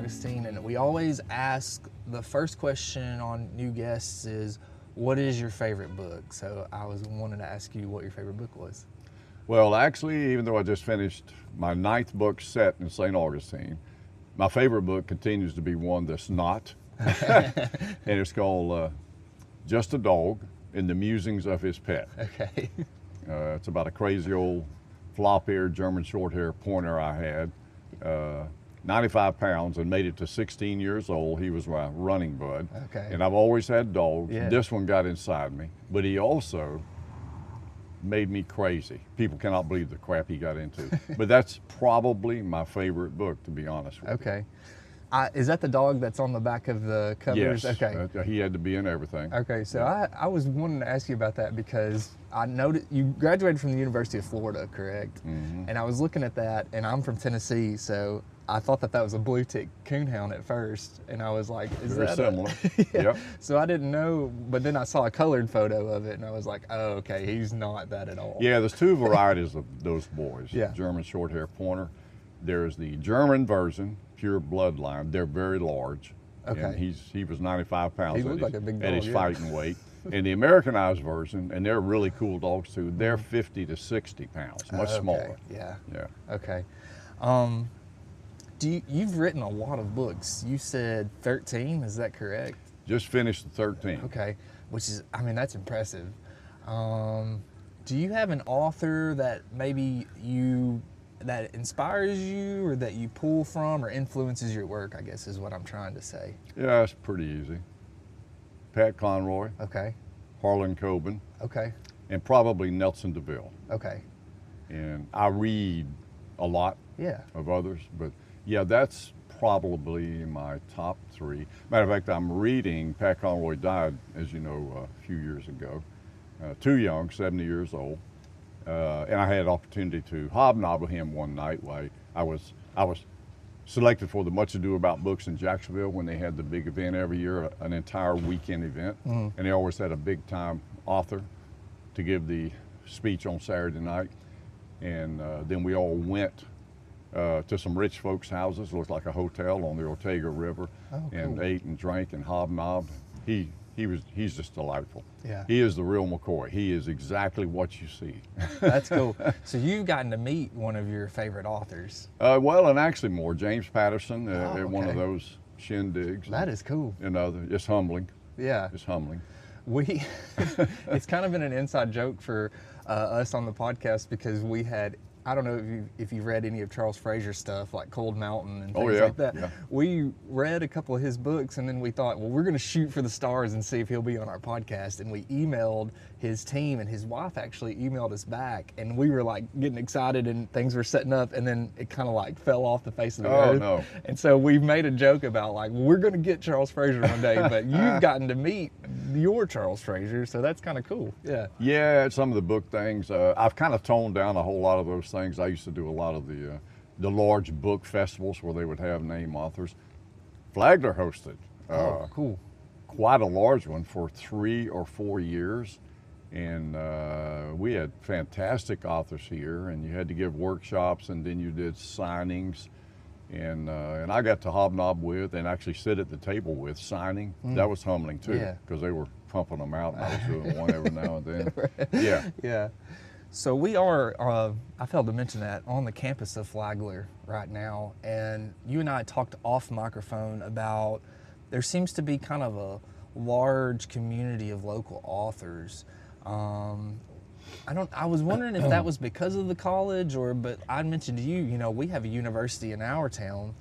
Augustine, and we always ask, the first question on new guests is, what is your favorite book? So I was wanting to ask you what your favorite book was. Well, actually, even though I just finished my 9th book set in St. Augustine, my favorite book continues to be one that's not. And it's called Just a Dog and the Musings of His Pet. Okay. It's about a crazy old flop-eared German short-hair pointer I had, 95 pounds, and made it to 16 years old. He was my running bud. Okay. And I've always had dogs. Yeah. This one got inside me, but he also made me crazy. People cannot believe the crap he got into. But that's probably my favorite book, to be honest with you. Okay. Is that the dog that's on the back of the covers? Yes, Okay. He had to be in everything. Okay, so I was wanting to ask you about that because I noticed you graduated from the University of Florida, correct? Mm-hmm. And I was looking at that, and I'm from Tennessee, so I thought that was a blue tick coonhound at first, and I was like, "Is Very that similar?" Yeah. Yep. So I didn't know, but then I saw a colored photo of it, and I was like, "Oh, okay, he's not that at all." Yeah, there's 2 varieties of those boys. Yeah. German short-hair pointer. There's the German version, pure bloodline. They're very large. Okay. And he was 95 pounds He looked like a big at dog, his yeah. fighting weight. And the Americanized version, and they're really cool dogs too, they're 50 to 60 pounds, much Okay, smaller. Yeah. Yeah. Okay. You've written a lot of books. You said 13, is that correct? Just finished the 13. Okay, which is, I mean, that's impressive. Do you have an author that maybe that inspires you or that you pull from or influences your work, I guess is what I'm trying to say. Yeah, it's pretty easy. Pat Conroy, Okay, Harlan Coben, okay, and probably Nelson DeVille. okay. And I read a lot Yeah, of others, but yeah, that's probably my top 3. Matter of fact, I'm reading, Pat Conroy died, as you know, a few years ago, too young, 70 years old, and I had an opportunity to hobnob with him one night while I was selected for the Much Ado About Books in Jacksonville when they had the big event every year, an entire weekend event, and they always had a big time author to give the speech on Saturday night, and then we all went to some rich folks' houses. It looked like a hotel on the Ortega River, and cool. ate and drank and hobnobbed. He's just delightful. Yeah. He is the real McCoy. He is exactly what you see. that's cool. So you've gotten to meet one of your favorite authors. Well, and actually more. James Patterson Oh, at one of okay. those shindigs. That is cool. And it's humbling. Yeah. It's humbling. It's kind of been an inside joke for us on the podcast because we had, I don't know if you've read any of Charles Frazier's stuff, like Cold Mountain and things like that. Yeah. We read a couple of his books and then we thought, well, we're going to shoot for the stars and see if he'll be on our podcast. And we emailed his team, and his wife actually emailed us back, and we were like getting excited and things were setting up, and then it kind of like fell off the face of the earth. No. And so we've made a joke about like, well, we're going to get Charles Frazier one day, but you've gotten to meet your Charles Frazier, so that's kind of cool. Yeah. Yeah, some of the book things. I've kind of toned down a whole lot of those things. I used to do a lot of the large book festivals where they would have name authors. Flagler hosted Cool. quite a large one for 3 or 4 years. And we had fantastic authors here, and you had to give workshops, and then you did signings. And I got to hobnob with and actually sit at the table with signing. That was humbling too, Yeah. because they were pumping them out, and I was doing one every now and then. Yeah. Yeah. So we are, I failed to mention that, on the campus of Flagler right now, and you and I talked off microphone about there seems to be kind of a large community of local authors. I was wondering if that was because of the college, but I mentioned to you, we have a university in our town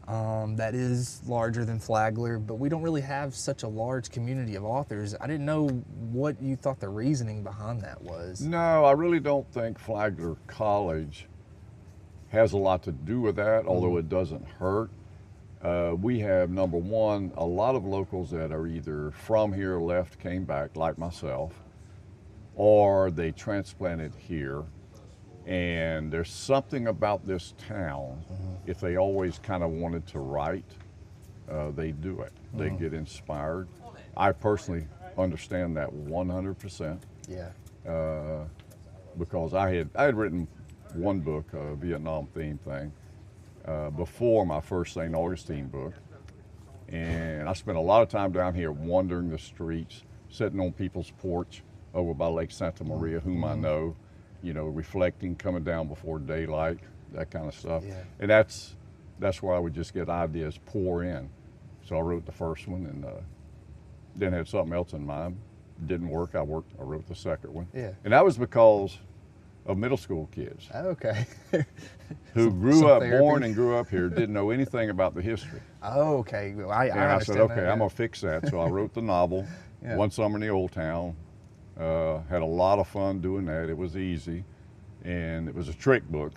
that is larger than Flagler, but we don't really have such a large community of authors. I didn't know what you thought the reasoning behind that was. No, I really don't think Flagler College has a lot to do with that, although it doesn't hurt. We have, number one, a lot of locals that are either from here, left, came back, like myself, or they transplanted here. And there's something about this town, if they always kind of wanted to write, they do it. They get inspired. I personally understand that 100%. Yeah. Because I had written one book, a Vietnam theme thing, before my first St. Augustine book. And I spent a lot of time down here wandering the streets, sitting on people's porch over by Lake Santa Maria, whom I know, you know, reflecting, coming down before daylight, that kind of stuff. Yeah. And that's where I would just get ideas pour in. So I wrote the first one, and then had something else in mind. Didn't work. I wrote the second one. Yeah. And that was because of middle school kids Okay. who grew some up, therapy. born and grew up here, didn't know anything about the history. Oh, okay. Well, I And I said, understand okay, that, I'm gonna fix that. So I wrote the novel, Yeah. One Summer in the Old Town. Had a lot of fun doing that. It was easy, and it was a trick book.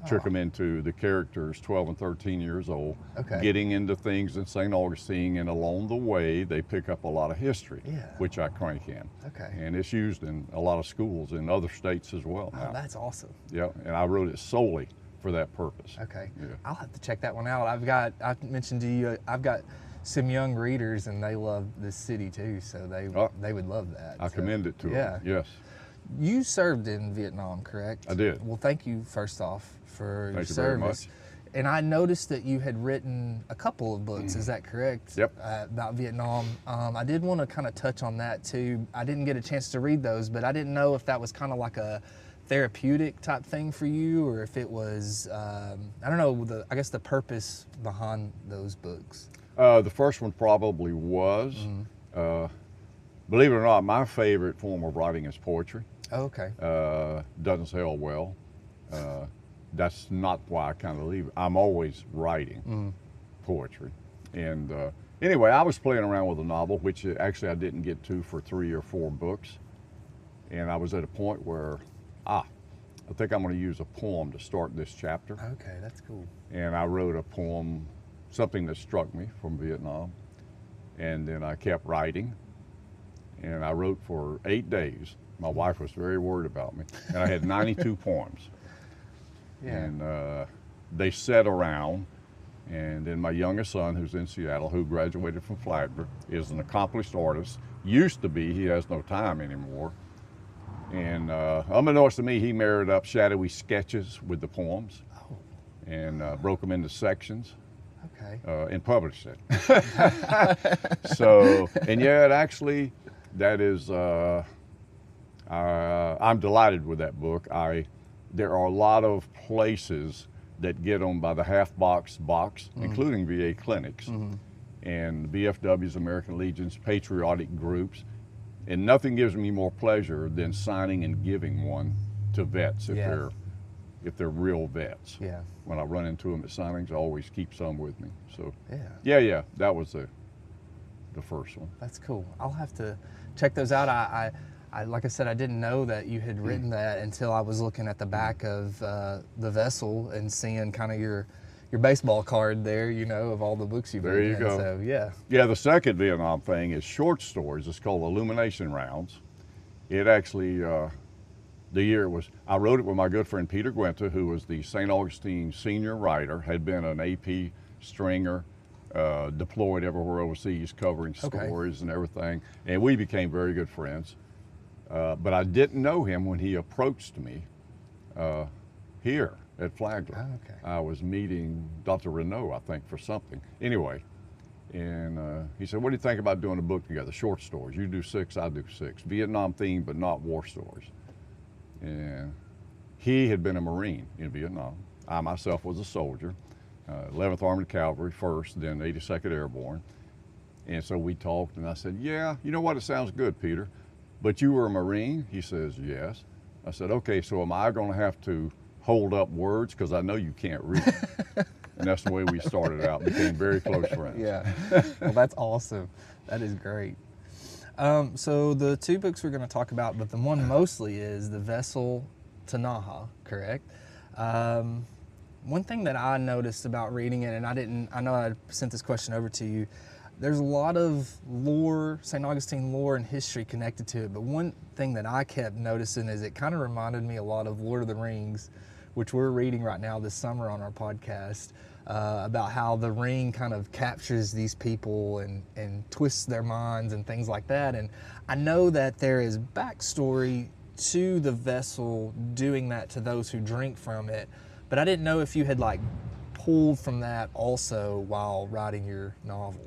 Trick them into the characters 12 and 13 years old, Okay. getting into things in St. Augustine, and along the way they pick up a lot of history, Yeah. which I crank in. Okay. And it's used in a lot of schools in other states as well Oh, now. that's awesome. Yeah, and I wrote it solely for that purpose. Okay. Yeah. I'll have to check that one out. I mentioned to you, I've got some young readers and they love this city too, so they would love that. I So, commend it to yeah. them. Yes. You served in Vietnam, correct? I did. Well, thank you first off for your Thank you very service. much. And I noticed that you had written a couple of books, is that correct? Yep. About Vietnam. I did want to kind of touch on that too. I didn't get a chance to read those, but I didn't know if that was kind of like a therapeutic type thing for you, or if it was, I don't know, I guess the purpose behind those books. The first one probably was. Believe it or not, my favorite form of writing is poetry. Oh, okay. Doesn't sell well. That's not why I kind of leave it. I'm always writing poetry. And anyway, I was playing around with a novel, which actually I didn't get to for 3 or 4 books. And I was at a point where, I think I'm going to use a poem to start this chapter. Okay, that's cool. And I wrote a poem, something that struck me from Vietnam. And then I kept writing. And I wrote for 8 days. My wife was very worried about me. And I had 92 poems. Yeah. And they sat around. And then my youngest son, who's in Seattle, who graduated from Flagler, is an accomplished artist. Used to be, he has no time anymore. And unbeknownst to me, he married up shadowy sketches with the poems. Oh, And broke them into sections. okay. And published it. So, and yet actually, that is, I'm delighted with that book. There are a lot of places that get them by the half box, including VA clinics, and VFWs, American Legions, patriotic groups. And nothing gives me more pleasure than signing and giving one to vets if they're real vets. Yeah. When I run into them at signings, I always keep some with me. So Yeah. that was the first one. That's cool. I'll have to check those out. I like I said, I didn't know that you had written that until I was looking at the back of the vessel and seeing kind of your baseball card there, you know, of all the books you've There you written. go. So yeah. Yeah, the second Vietnam thing is short stories. It's called Illumination Rounds. It actually, the year it was, I wrote it with my good friend Peter Guenta, who was the St. Augustine senior writer, had been an AP stringer, deployed everywhere overseas, covering stories and everything. And we became very good friends. But I didn't know him when he approached me here at Flagler. Oh, okay. I was meeting Dr. Renault, I think, for something. Anyway, and he said, what do you think about doing a book together, short stories? You do 6, I do 6. Vietnam themed, but not war stories. And he had been a Marine in Vietnam. I myself was a soldier, 11th Armored Cavalry first, then 82nd Airborne. And so we talked, and I said, yeah, you know what, it sounds good, Peter. But you were a Marine? He says, yes. I said, okay, so am I going to have to hold up words? Because I know you can't read. And that's the way we started out, became very close friends. Yeah. Well, that's awesome. That is great. So the 2 books we're going to talk about, but the one mostly is The Vessel Tinaja, correct? One thing that I noticed about reading it, and I know I sent this question over to you, there's a lot of lore, St. Augustine lore and history connected to it, but one thing that I kept noticing is it kind of reminded me a lot of Lord of the Rings, which we're reading right now this summer on our podcast, about how the ring kind of captures these people and twists their minds and things like that. And I know that there is backstory to the vessel doing that to those who drink from it, but I didn't know if you had like pulled from that also while writing your novel?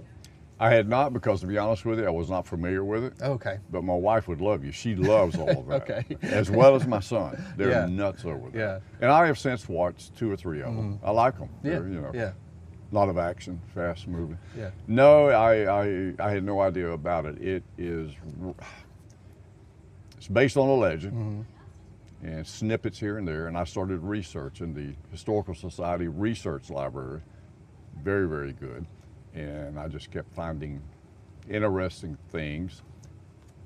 I had not, because to be honest with you, I was not familiar with it. Okay. But my wife would love you. She loves all of that. Okay. As well as my son. They're Yeah. nuts over that. Yeah. And I have since watched 2 or 3 of them. I like them. Yeah. They're, you know, Yeah. a lot of action, fast moving. Yeah. No, I had no idea about it. It's based on a legend and snippets here and there. And I started research in the Historical Society Research Library. Very, very good. And I just kept finding interesting things.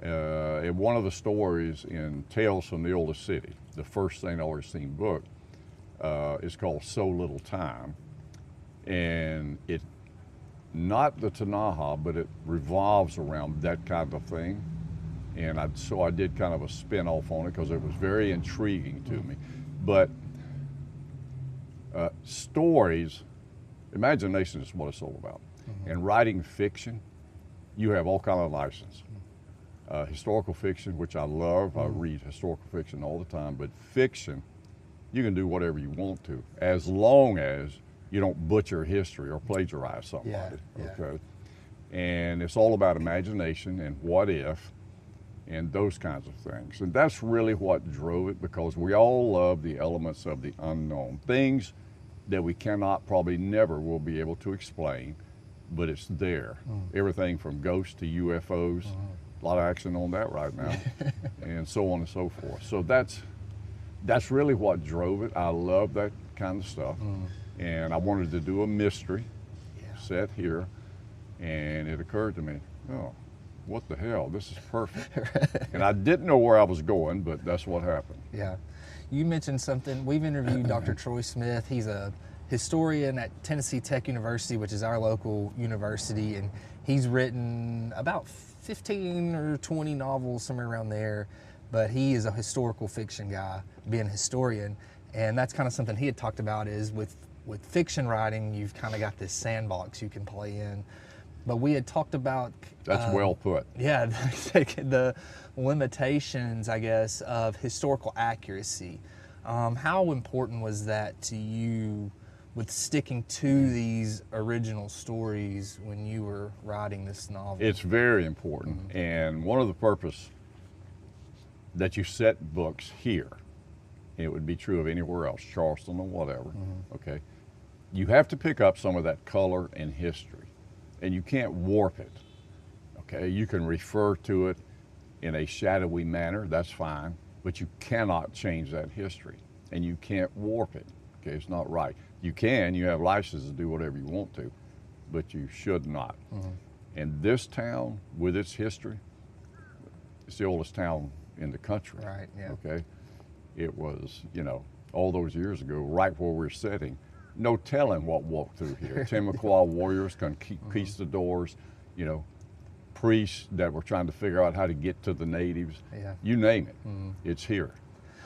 In one of the stories in Tales from the Oldest City, the first St. Augustine book, is called So Little Time. And it, not the Tinaja, but it revolves around that kind of thing. And so I did kind of a spin-off on it because it was very intriguing to me. But stories, imagination is what it's all about. And writing fiction, you have all kind of license. Historical fiction, which I love, I read historical fiction all the time, but fiction, you can do whatever you want to, as long as you don't butcher history or plagiarize somebody, Yeah. okay? And it's all about imagination and what if, and those kinds of things. And that's really what drove it, because we all love the elements of the unknown, things that we cannot, probably never will be able to explain, but it's there. Everything from ghosts to UFOs, a lot of action on that right now, and so on and so forth. So that's really what drove it. I love that kind of stuff. And I wanted to do a mystery set here, and it occurred to me, oh, what the hell, this is perfect. And I didn't know where I was going, but that's what happened. Yeah. You mentioned something. We've interviewed Dr. Troy Smith. He's a historian at Tennessee Tech University, which is our local university, and he's written about 15 or 20 novels, somewhere around there, but he is a historical fiction guy, being a historian, and that's kind of something he had talked about, is with fiction writing, you've kind of got this sandbox you can play in. But we had talked about... That's well put. Yeah, the limitations, I guess, of historical accuracy. How important was that to you with sticking to these original stories when you were writing this novel? It's very important. And one of the purpose that you set books here, and it would be true of anywhere else, Charleston or whatever, okay, you have to pick up some of that color and history, and you can't warp it, okay? You can refer to it in a shadowy manner, that's fine, but you cannot change that history, and you can't warp it, okay? It's not right. You can, you have license to do whatever you want to, but you should not. And this town, with its history, it's the oldest town in the country. Right, yeah. Okay? It was, you know, all those years ago, right where we're sitting, no telling what walked through here. Timucuan warriors conquistadors, you know, priests that were trying to figure out how to get to the natives. Yeah. You name it, it's here.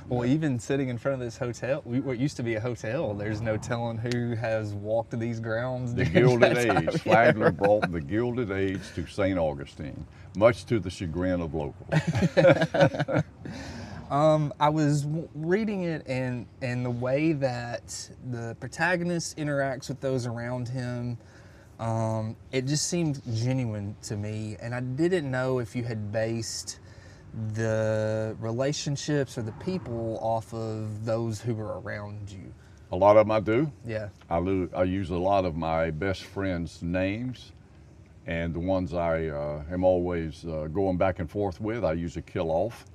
Well, even sitting in front of this hotel, what used to be a hotel, there's no telling who has walked these grounds. The Gilded Age. Flagler brought the Gilded Age to St. Augustine, much to the chagrin of locals. I was reading it, and the way that the protagonist interacts with those around him, it just seemed genuine to me. And I didn't know if you had based the relationships or the people off of those who were around you. A lot of them I do. Yeah. I use a lot of my best friends' names, and the ones I am always going back and forth with, I usually kill off.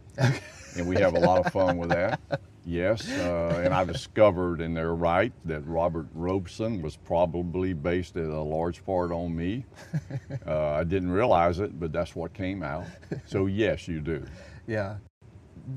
And we have a lot of fun with that. Yes, and I discovered, and they're right, that Robert Robeson was probably based in a large part on me. I didn't realize it, but that's what came out. So yes, you do. Yeah.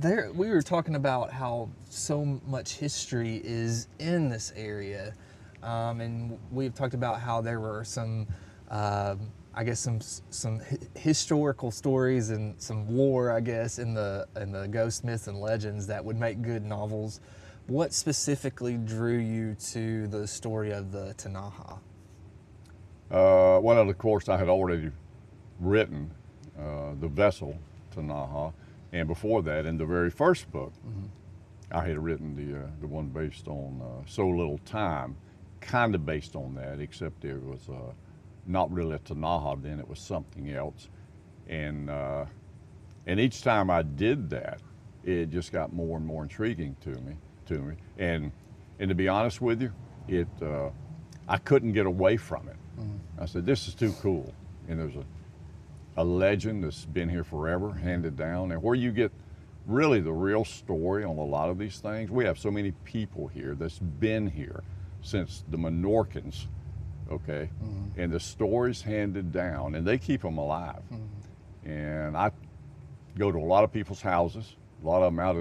We were talking about how so much history is in this area, and we've talked about how there were some, I guess, some historical stories and some lore, I guess, in the ghost myths and legends that would make good novels. What specifically drew you to the story of the Tinaja? Well, of course, I had already written the vessel Tinaja, and before that, in the very first book, I had written the one based on So Little Time, kind of based on that, except it was not really a Tinaja then, it was something else. And each time I did that, it just got more and more intriguing to me. And to be honest with you, I couldn't get away from it. I said, this is too cool. And there's a legend that's been here forever, handed down, and where you get really the real story on a lot of these things. We have so many people here that's been here since the Menorcans, okay? And the stories handed down, and they keep them alive. And I go to a lot of people's houses, a lot of them out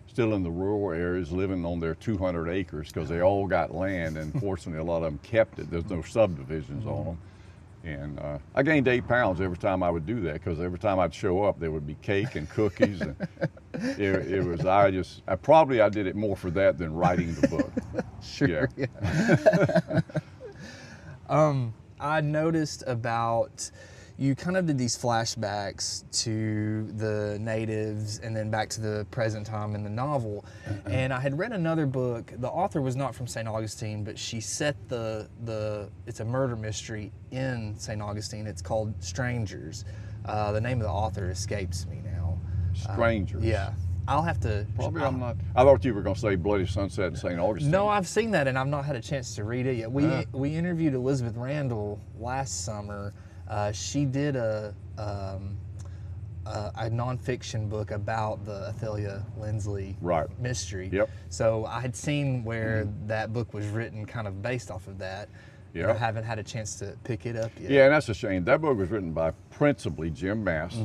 still in the rural areas, living on their 200 acres because they all got land, and fortunately a lot of them kept it. There's no subdivisions on them. And I gained 8 pounds every time I would do that, because every time I'd show up there would be cake and cookies. And it was, I did it more for that than writing the book. Sure. Yeah. I noticed about, you kind of did these flashbacks to the natives and then back to the present time in the novel. And I had read another book. The author was not from St. Augustine, but she set it's a murder mystery in St. Augustine. It's called Strangers. The name of the author escapes me now. Strangers. Yeah. I'll have to. Probably I'm not. I thought you were going to say Bloody Sunset in St. Augustine. No, I've seen that and I've not had a chance to read it yet. We interviewed Elizabeth Randall last summer. She did a nonfiction book about the Athalia Lindsley mystery. Yep. So I had seen where that book was written kind of based off of that. Yeah. I haven't had a chance to pick it up yet. Yeah, and that's a shame. That book was written by principally Jim Mast,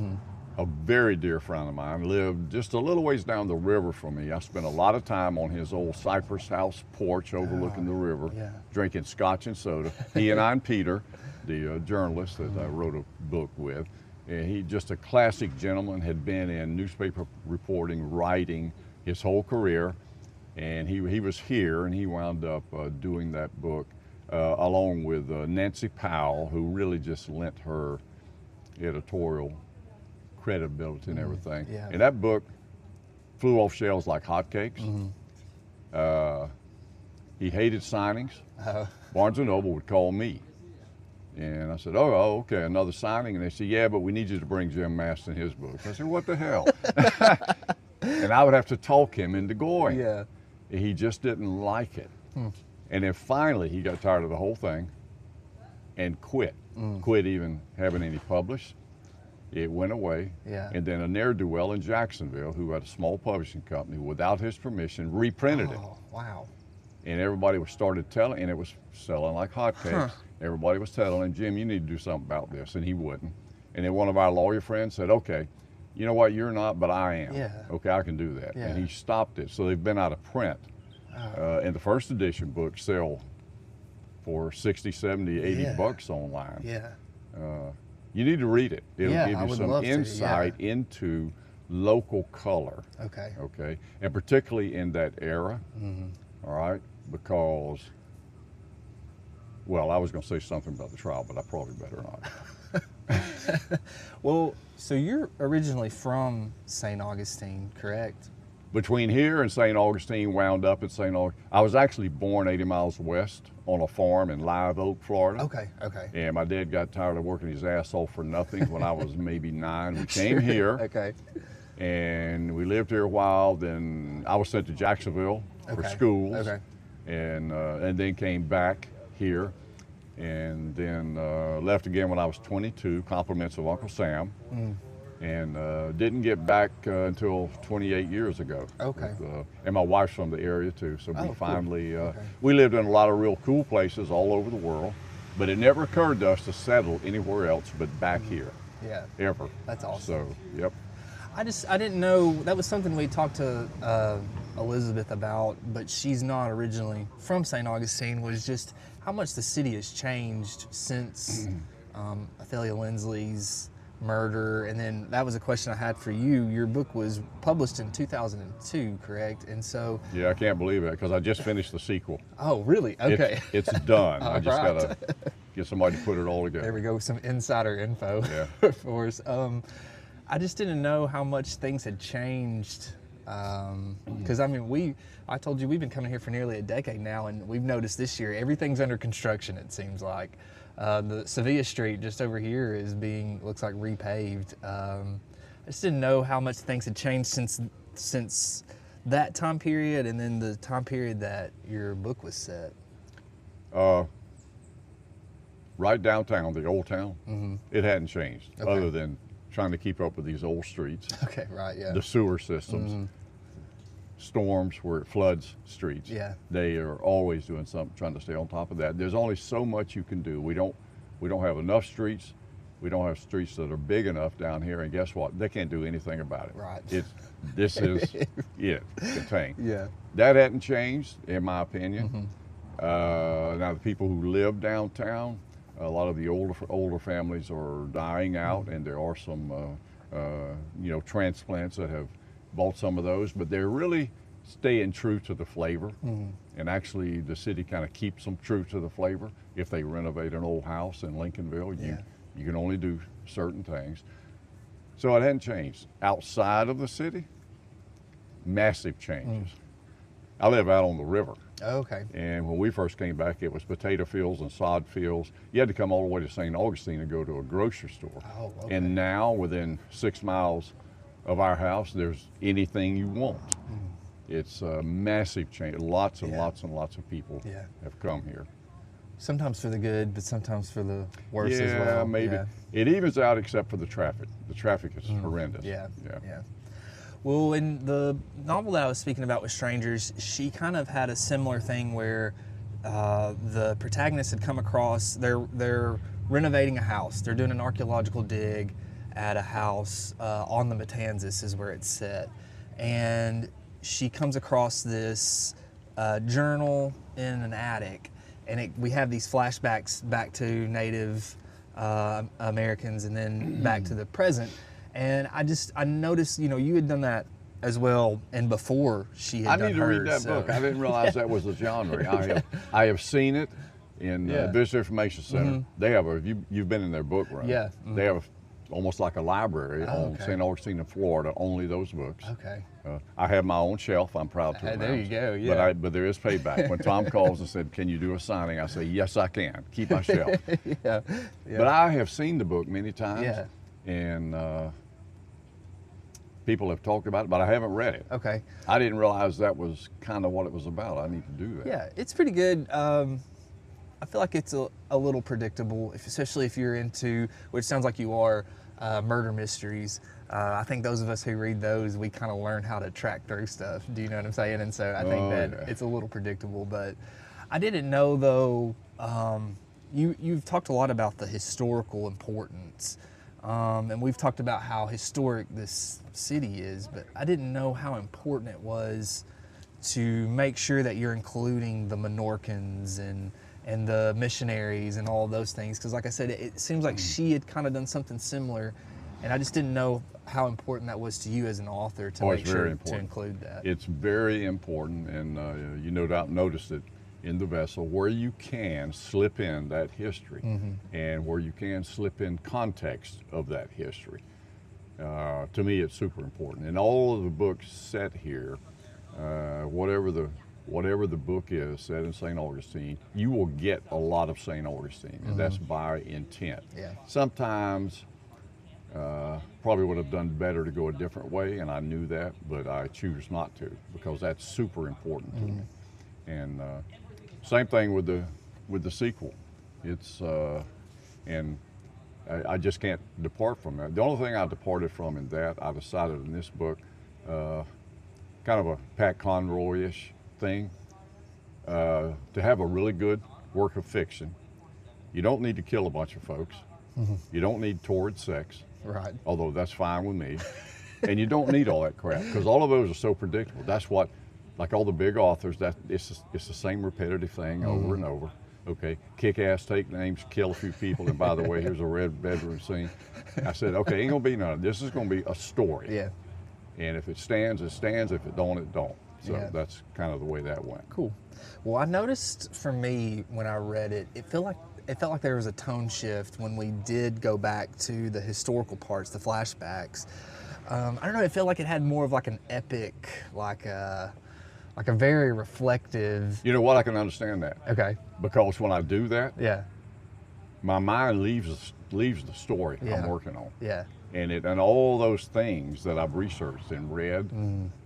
a very dear friend of mine, lived just a little ways down the river from me. I spent a lot of time on his old Cypress House porch overlooking the river, drinking scotch and soda. He and Peter, the journalist that I wrote a book with, and he just a classic gentleman, had been in newspaper reporting, writing his whole career, and he was here, and he wound up doing that book along with Nancy Powell, who really just lent her editorial credibility and everything. Yeah. And that book flew off shelves like hotcakes. He hated signings. Barnes & Noble would call me. And I said, oh, okay, another signing? And they said, yeah, but we need you to bring Jim Mast in his book. I said, what the hell? And I would have to talk him into going. Yeah. He just didn't like it. And then finally he got tired of the whole thing and quit. Quit even having any published. It went away. Yeah. And then a ne'er-do-well in Jacksonville, who had a small publishing company, without his permission, reprinted it. Oh, wow. And everybody started telling, and it was selling like hotcakes. Everybody was telling him, Jim, you need to do something about this, and he wouldn't. And then one of our lawyer friends said, okay, you know what, you're not, but I am. Yeah. Okay, I can do that. Yeah. And he stopped it. So they've been out of print. And the first edition books sell for 60, 70, 80 bucks online. Yeah. You need to read it. It'll Yeah, give I you would some love to, insight into local color. Okay. Okay, and particularly in that era. All right, because, well, I was going to say something about the trial, but I probably better not. Well, so you're originally from St. Augustine, correct? Between here and St. Augustine, wound up at St. Augustine. I was actually born 80 miles west on a farm in Live Oak, Florida. Okay, okay. And my dad got tired of working his ass off for nothing when I was maybe 9. We came here. Okay. And we lived here a while. Then I was sent to Jacksonville for schools. Okay. And then came back here. And then left again when I was 22, compliments of Uncle Sam. And didn't get back until 28 years ago. Okay. And my wife's from the area too, so we finally, Okay. we lived in a lot of real cool places all over the world, but it never occurred to us to settle anywhere else but back here. Yeah. Ever. That's awesome. So, yep. I didn't know, that was something we talked to Elizabeth about, but she's not originally from St. Augustine, was just how much the city has changed since Athalia Lindsley's murder. And then that was a question I had for you. Your book was published in 2002, correct? And so... Yeah, I can't believe it, because I just finished the sequel. Oh, really? Okay. It's done. I just right. got to get somebody to put it all together. There we go, some insider info Yeah. for us. I just didn't know how much things had changed Because I mean, I told you we've been coming here for nearly a decade now, and we've noticed this year everything's under construction. It seems like the Sevilla Street just over here looks like repaved. I just didn't know how much things had changed since that time period, and then the time period that your book was set. Right downtown, the old town, it hadn't changed, Okay. other than trying to keep up with these old streets, Okay, right, yeah. the sewer systems, storms where it floods streets. Yeah. They are always doing something, trying to stay on top of that. There's only so much you can do. We don't have enough streets. We don't have streets that are big enough down here, and guess what? They can't do anything about it. Right. This is it, contained. Yeah. That hadn't changed, in my opinion. Now, the people who live downtown, a lot of the older families are dying out, and there are some, transplants that have bought some of those, but they're really staying true to the flavor. And actually, the city kind of keeps them true to the flavor. If they renovate an old house in Lincolnville, you can only do certain things. So it hadn't changed. Outside of the city, massive changes. I live out on the river. Okay. And when we first came back, it was potato fields and sod fields. You had to come all the way to St. Augustine and go to a grocery store. Oh, okay. And now, within 6 miles of our house, there's anything you want. It's a massive change. Lots and lots and lots of people have come here. Sometimes for the good, but sometimes for the worse Yeah, as well. maybe. Yeah. It evens out except for the traffic. The traffic is horrendous. Yeah. Well, in the novel that I was speaking about with Strangers, she kind of had a similar thing where the protagonist had come across, they're renovating a house. They're doing an archaeological dig at a house on the Matanzas is where it's set. And she comes across this journal in an attic, and we have these flashbacks back to Native Americans and then back to the present. And I noticed, you had done that as well, and before she had done I need to read hers, that book. I didn't realize that was a genre. I have seen it in Visitor Information Center. They have you've been in their book room. Yeah. They have almost like a library on okay. St. Augustine in Florida, only those books. Okay. I have my own shelf. I'm proud to announce. There you go. Yeah. But there is payback. When Tom calls and said, "Can you do a signing?" I say, "Yes, I can. Keep my shelf." Yeah. But I have seen the book many times. Yeah. And people have talked about it, but I haven't read it. Okay. I didn't realize that was kind of what it was about. I need to do that. Yeah, it's pretty good. I feel like it's a little predictable, especially if you're into, which sounds like you are, murder mysteries. I think those of us who read those, we kind of learn how to track through stuff. Do you know what I'm saying? And so I think it's a little predictable. But I didn't know, though, you've talked a lot about the historical importance. And we've talked about how historic this city is, but I didn't know how important it was to make sure that you're including the Menorcans and the missionaries and all of those things. Because like I said, it seems like she had kind of done something similar, and I just didn't know how important that was to you as an author to make sure to include that. It's very important, and you no doubt noticed it in the vessel, where you can slip in that history and where you can slip in context of that history. To me, it's super important. And all of the books set here, whatever the book is set in St. Augustine, you will get a lot of St. Augustine, and that's by intent. Yeah. Sometimes probably would have done better to go a different way, and I knew that, but I choose not to, because that's super important to me. And same thing with the sequel. It's and I just can't depart from that. The only thing I departed from in that, I decided in this book, kind of a Pat Conroy-ish thing, to have a really good work of fiction. You don't need to kill a bunch of folks. You don't need torrid sex. Right. Although that's fine with me. And you don't need all that crap, because all of those are so predictable. That's what, like all the big authors, that it's the same repetitive thing over and over. Okay, kick ass, take names, kill a few people, and by the way, here's a red bedroom scene. I said, okay, ain't gonna be none of this. This is gonna be a story. Yeah. And if it stands, it stands. If it don't, it don't. So Yeah. that's kind of the way that went. Cool. Well, I noticed for me when I read it, it felt like there was a tone shift when we did go back to the historical parts, the flashbacks. I don't know. It felt like it had more of like an epic, like a very reflective. You know what? I can understand that. Okay. Because when I do that, Yeah. my mind leaves the story Yeah. I'm working on. Yeah. And all those things that I've researched and read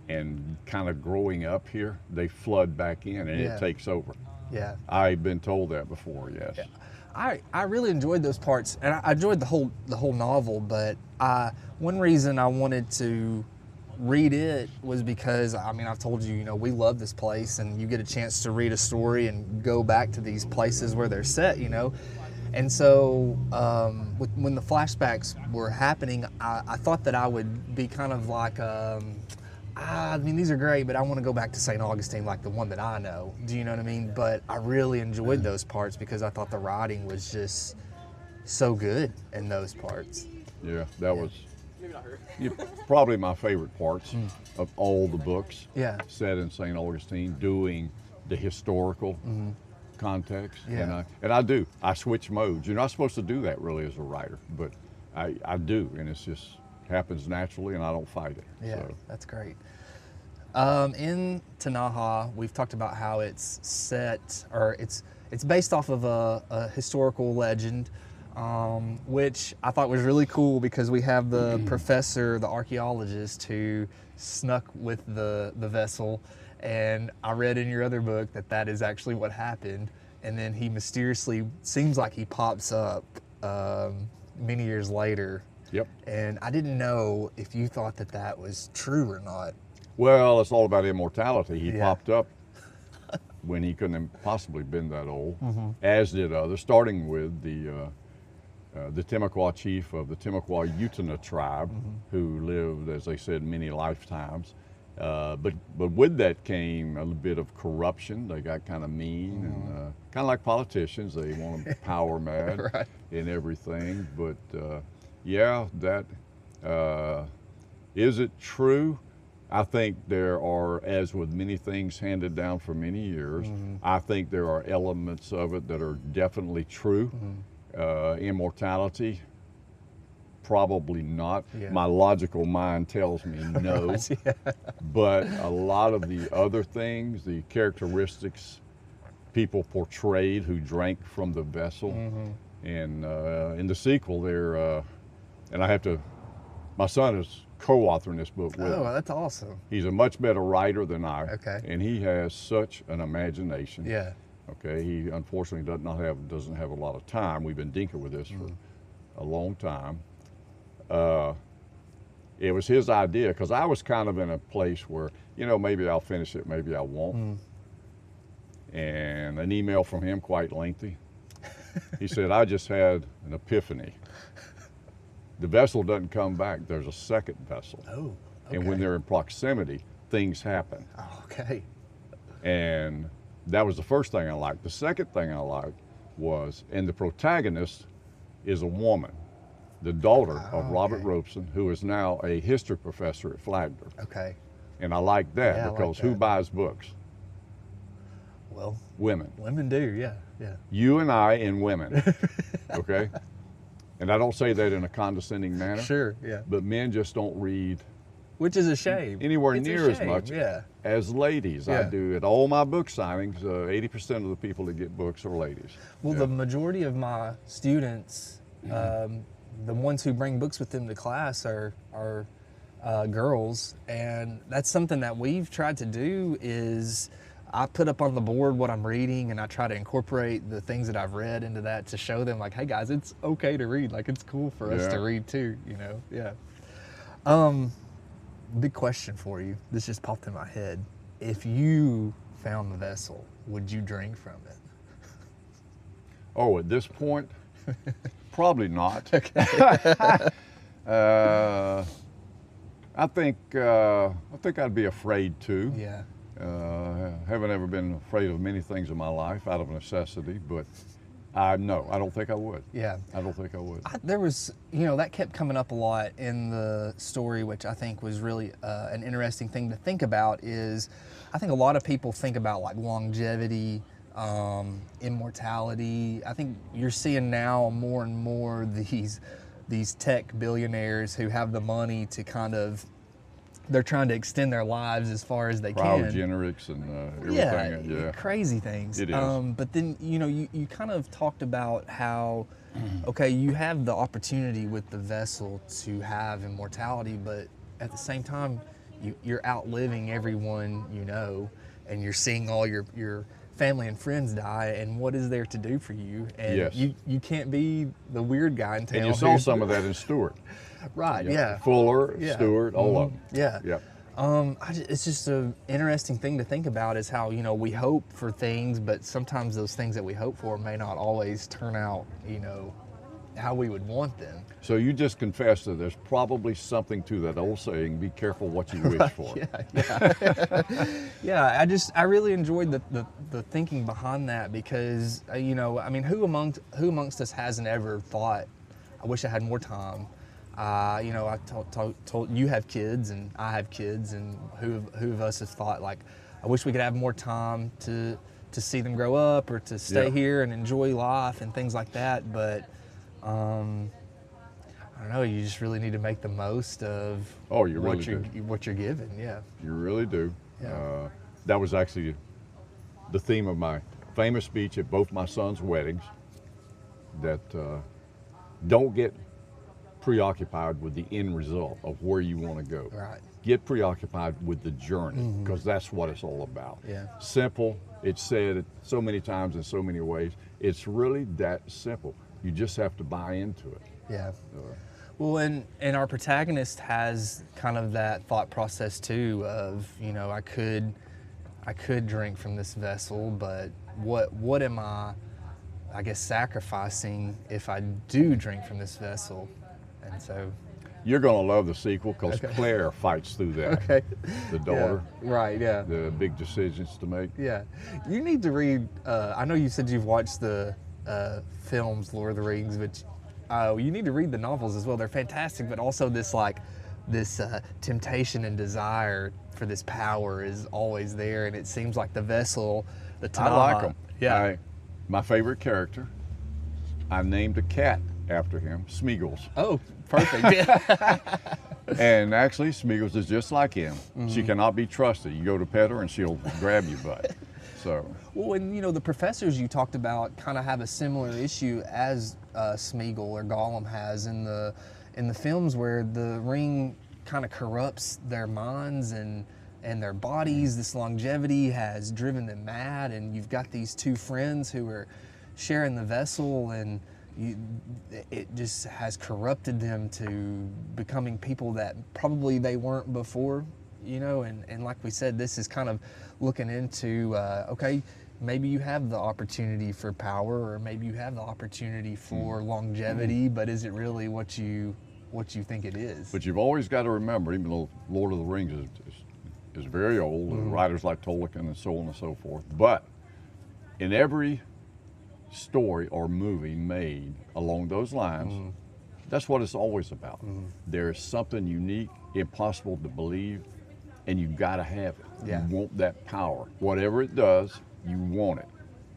and kind of growing up here, they flood back in and Yeah. it takes over. Yeah. I've been told that before, yes. I really enjoyed those parts, and I enjoyed the whole novel. But one reason I wanted to read it was because I've told you, we love this place, and you get a chance to read a story and go back to these places where they're set, And so when the flashbacks were happening, I thought that I would be kind of like. These are great, but I want to go back to St. Augustine, like the one that I know. Do you know what I mean? But I really enjoyed those parts because I thought the writing was just so good in those parts. Yeah, that was probably my favorite parts of all the books Yeah. set in St. Augustine, doing the historical context. Yeah. And I do. I switch modes. You're not supposed to do that really as a writer, but I do, and it's just happens naturally, and I don't fight it. Yeah, So. that's great. In Tinaja, we've talked about how it's set, or it's based off of a historical legend, which I thought was really cool because we have the professor, the archeologist, who snuck with the vessel, and I read in your other book that is actually what happened, and then he mysteriously seems like he pops up many years later. Yep. And I didn't know if you thought that was true or not. Well, it's all about immortality. He Yeah. popped up when he couldn't have possibly been that old, as did others, starting with the Timucuan chief of the Timucuan tribe, who lived, as they said, many lifetimes. But with that came a little bit of corruption. They got kind of mean and kind of like politicians. They want to power mad Right. and everything. But yeah, that is it true? I think there are, as with many things handed down for many years, I think there are elements of it that are definitely true. Immortality, probably not. Yeah. My logical mind tells me no. Right, yeah. But a lot of the other things, the characteristics people portrayed who drank from the vessel, and in the sequel there, and I have to, my son is co-authoring this book with me. Oh, that's awesome. He's a much better writer than I. Okay. And he has such an imagination. Yeah. Okay. He unfortunately doesn't have a lot of time. We've been dinking with this for a long time. It was his idea because I was kind of in a place where, maybe I'll finish it, maybe I won't. And an email from him, quite lengthy. He said, I just had an epiphany. The vessel doesn't come back. There's a second vessel. Oh, okay. And when they're in proximity, things happen. Oh, okay. And that was the first thing I liked. The second thing I liked was, and the protagonist is a woman, the daughter of Robert Robeson, who is now a history professor at Flagler. Okay. And I like that Yeah, I like because who that. buys books? Well, Women. women do, yeah. You and I and women, okay? And I don't say that in a condescending manner. Sure, yeah. But men just don't read Which is a shame. anywhere It's a near as shame, much yeah. as ladies. I Yeah. do at all my book signings. 80% of the people that get books are ladies. Well, Yeah. the majority of my students, the ones who bring books with them to class are girls, and that's something that we've tried to do is I put up on the board what I'm reading, and I try to incorporate the things that I've read into that to show them, like, hey guys, it's okay to read. Like, it's cool for us Yeah. to read too, Yeah. Big question for you. This just popped in my head. If you found the vessel, would you drink from it? Oh, at this point, probably not. I think I'd be afraid to. Yeah. Haven't ever been afraid of many things in my life out of necessity, but no, I don't think I would. Yeah. I don't think I would. There was, that kept coming up a lot in the story, which I think was really an interesting thing to think about is I think a lot of people think about like longevity, immortality. I think you're seeing now more and more these these tech billionaires who have the money to kind of, they're trying to extend their lives as far as they can. Cryogenics and everything. Yeah, crazy things. It is. But then, you kind of talked about how, okay, you have the opportunity with the vessel to have immortality, but at the same time, you're outliving everyone you know, and you're seeing all your family and friends die, and what is there to do for you? And Yes. you can't be the weird guy in town. And you saw some of that in Stewart. Right, yeah. Fuller, Yeah. Stewart, all of them. Yeah. Yeah. It's just an interesting thing to think about, is how, we hope for things, but sometimes those things that we hope for may not always turn out, how we would want them. So you just confessed that there's probably something to that old saying, be careful what you wish for. Yeah, I really enjoyed the thinking behind that, because, who amongst us hasn't ever thought, I wish I had more time. I told you have kids and I have kids, and who of us has thought, like, I wish we could have more time to see them grow up, or to stay here and enjoy life and things like that. But I don't know, you just really need to make the most of what you're given. Yeah, you really do. Yeah. That was actually the theme of my famous speech at both my sons' weddings, that don't get preoccupied with the end result of where you want to go. Right. Get preoccupied with the journey, because that's what it's all about. Yeah. Simple. It's said so many times in so many ways. It's really that simple. You just have to buy into it. Yeah. Well, and our protagonist has kind of that thought process too of, I could drink from this vessel, but what am I guess, sacrificing if I do drink from this vessel? And so you're going to love the sequel, because Claire fights through that. Okay. The daughter. Yeah. Right, yeah. The big decisions to make. Yeah. You need to read, I know you said you've watched the films, Lord of the Rings, but you need to read the novels as well. They're fantastic, but also this temptation and desire for this power is always there, and it seems like the vessel, the Tinaja. I like them. Yeah. My favorite character, I named a cat after him, Smeagol's. Oh, perfect. And actually, Smeagol's is just like him. She cannot be trusted. You go to pet her and she'll grab your butt. So. Well, and the professors you talked about kind of have a similar issue as Smeagol or Gollum has in the films, where the ring kind of corrupts their minds and their bodies. This longevity has driven them mad, and you've got these two friends who are sharing the vessel, and it just has corrupted them to becoming people that probably they weren't before, and like we said, this is kind of looking into, okay, maybe you have the opportunity for power, or maybe you have the opportunity for longevity, but is it really what you think it is? But you've always got to remember, even though Lord of the Rings is very old, and writers like Tolkien and so on and so forth, but in every story or movie made along those lines, that's what it's always about. There's something unique, impossible to believe, and you've got to have it. Yeah. You want that power. Whatever it does, you want it.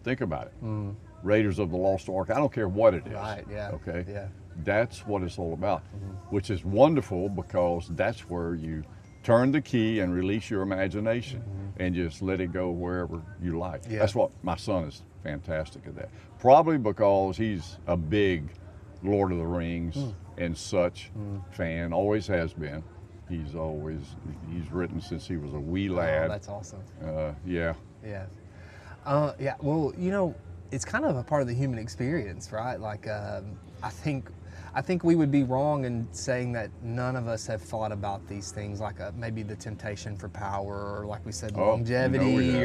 Think about it. Raiders of the Lost Ark, I don't care what it is. Right, yeah. Okay? Yeah. That's what it's all about, which is wonderful, because that's where you turn the key and release your imagination and just let it go wherever you like. Yeah. That's what my son is fantastic at that. Probably because he's a big Lord of the Rings and such fan, always has been. He's written since he was a wee lad. Oh, that's awesome. Yeah. Yeah. Yeah. Well, it's kind of a part of the human experience, right? Like, I think we would be wrong in saying that none of us have thought about these things, like maybe the temptation for power, or like we said, longevity,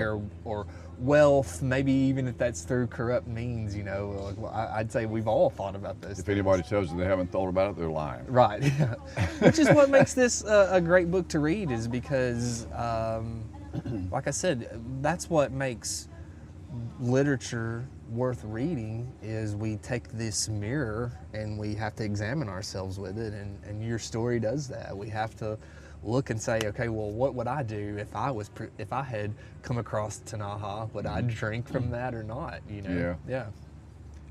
or wealth, maybe even if that's through corrupt means, I'd say we've all thought about this. If anybody tells you they haven't thought about it, they're lying. Right. Which is what makes this a great book to read, is because, like I said, that's what makes literature worth reading, is we take this mirror and we have to examine ourselves with it, and your story does that. We have to look and say, okay, well, what would I do if I had come across Tinaja? Would I drink from that or not? Yeah. Yeah.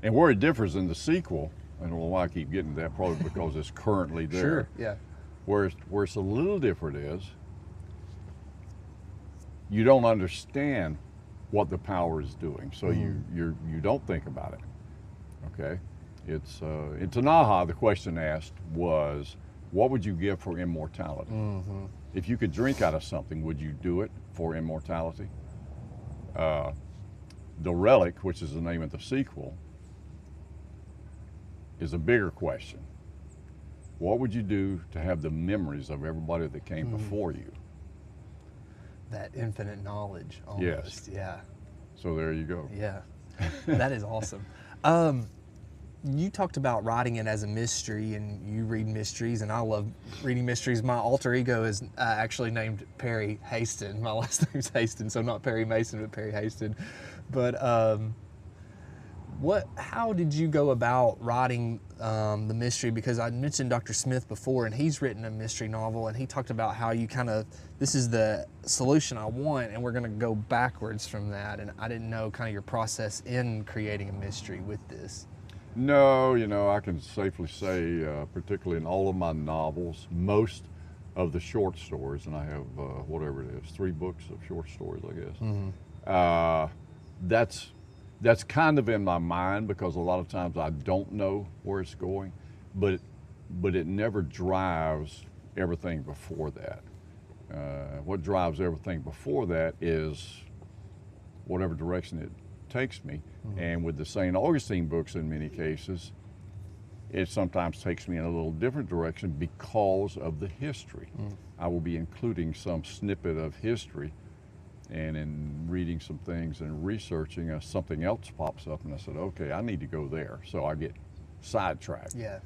And where it differs in the sequel, I don't know why I keep getting to that, probably because it's currently there. Sure, yeah. Where it's a little different is you don't understand what the power is doing, so you don't think about it. Okay, it's in Tinaja, the question asked was, what would you give for immortality? If you could drink out of something, would you do it for immortality? The relic, which is the name of the sequel, is a bigger question. What would you do to have the memories of everybody that came before you? That infinite knowledge, almost. Yes. Yeah. So there you go. Yeah. That is awesome. You talked about writing it as a mystery, and you read mysteries, and I love reading mysteries. My alter ego is actually named Perry Haston. My last name's Haston, so not Perry Mason, but Perry Haston. But how did you go about writing the mystery? Because I mentioned Dr. Smith before, and he's written a mystery novel, and he talked about how you this is the solution I want, and we're going to go backwards from that. And I didn't know kind of your process in creating a mystery with this. No, I can safely say, particularly in all of my novels, most of the short stories, and I have whatever it is, 3 books of short stories, I guess. That's kind of in my mind, because a lot of times I don't know where it's going, but it never drives everything before that. What drives everything before that is whatever direction it takes me. And with the St. Augustine books, in many cases, it sometimes takes me in a little different direction because of the history. I will be including some snippet of history, and in reading some things and researching, something else pops up, and I said, okay, I need to go there. So I get sidetracked. Yeah.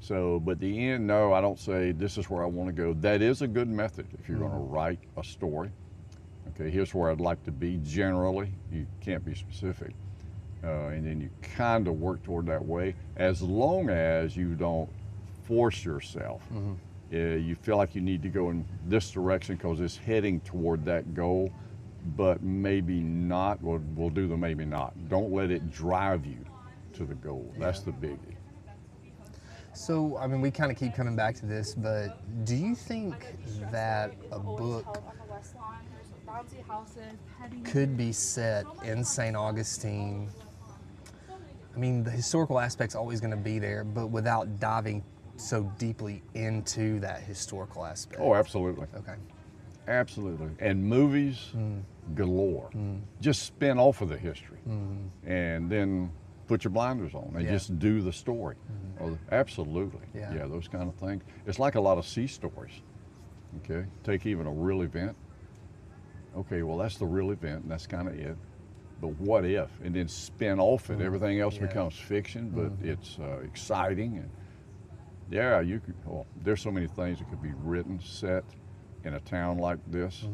So, but the end, no, I don't say this is where I want to go. That is a good method if you're going to write a story. Okay, here's where I'd like to be generally. You can't be specific. And then you kind of work toward that way, as long as you don't force yourself. You feel like you need to go in this direction because it's heading toward that goal, but maybe not. We'll do the maybe not. Don't let it drive you to the goal. That's the biggie. So, I mean, we kind of keep coming back to this, but do you think that a book could be set in St. Augustine? I mean, the historical aspect's always going to be there, but without diving so deeply into that historical aspect. Oh, absolutely. Okay. Absolutely. And movies galore. Just spin off of the history and then put your blinders on and just do the story. Oh, absolutely. Yeah, those kind of things. It's like a lot of sea stories. Okay, take even a real event. Okay, well, that's the real event, and that's kind of it. But what if? And then spin off it. Everything else becomes fiction, but it's exciting. And yeah, you could. Well, there's so many things that could be written, set in a town like this.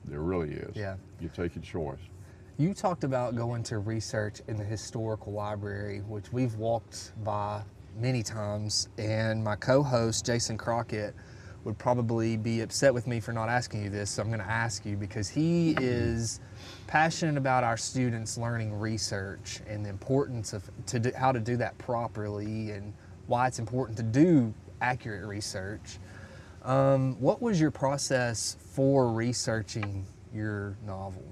There really is. Yeah. You take your choice. You talked about going to research in the historical library, which we've walked by many times, and my co-host, Jason Crockett, would probably be upset with me for not asking you this, so I'm going to ask you, because he is passionate about our students learning research and the importance of how to do that properly, and why it's important to do accurate research. What was your process for researching your novel?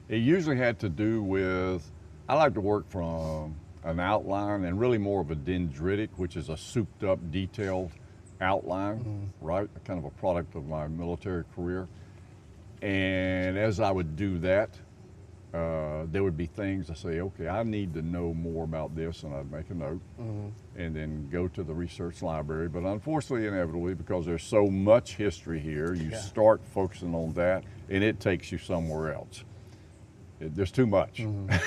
It usually had to do with, I like to work from an outline, and really more of a dendritic, which is a souped up, detailed outline, right? Kind of a product of my military career. And as I would do that, there would be things I say, okay, I need to know more about this, and I'd make a note and then go to the research library. But unfortunately, inevitably, because there's so much history here, you start focusing on that, and it takes you somewhere else. There's too much.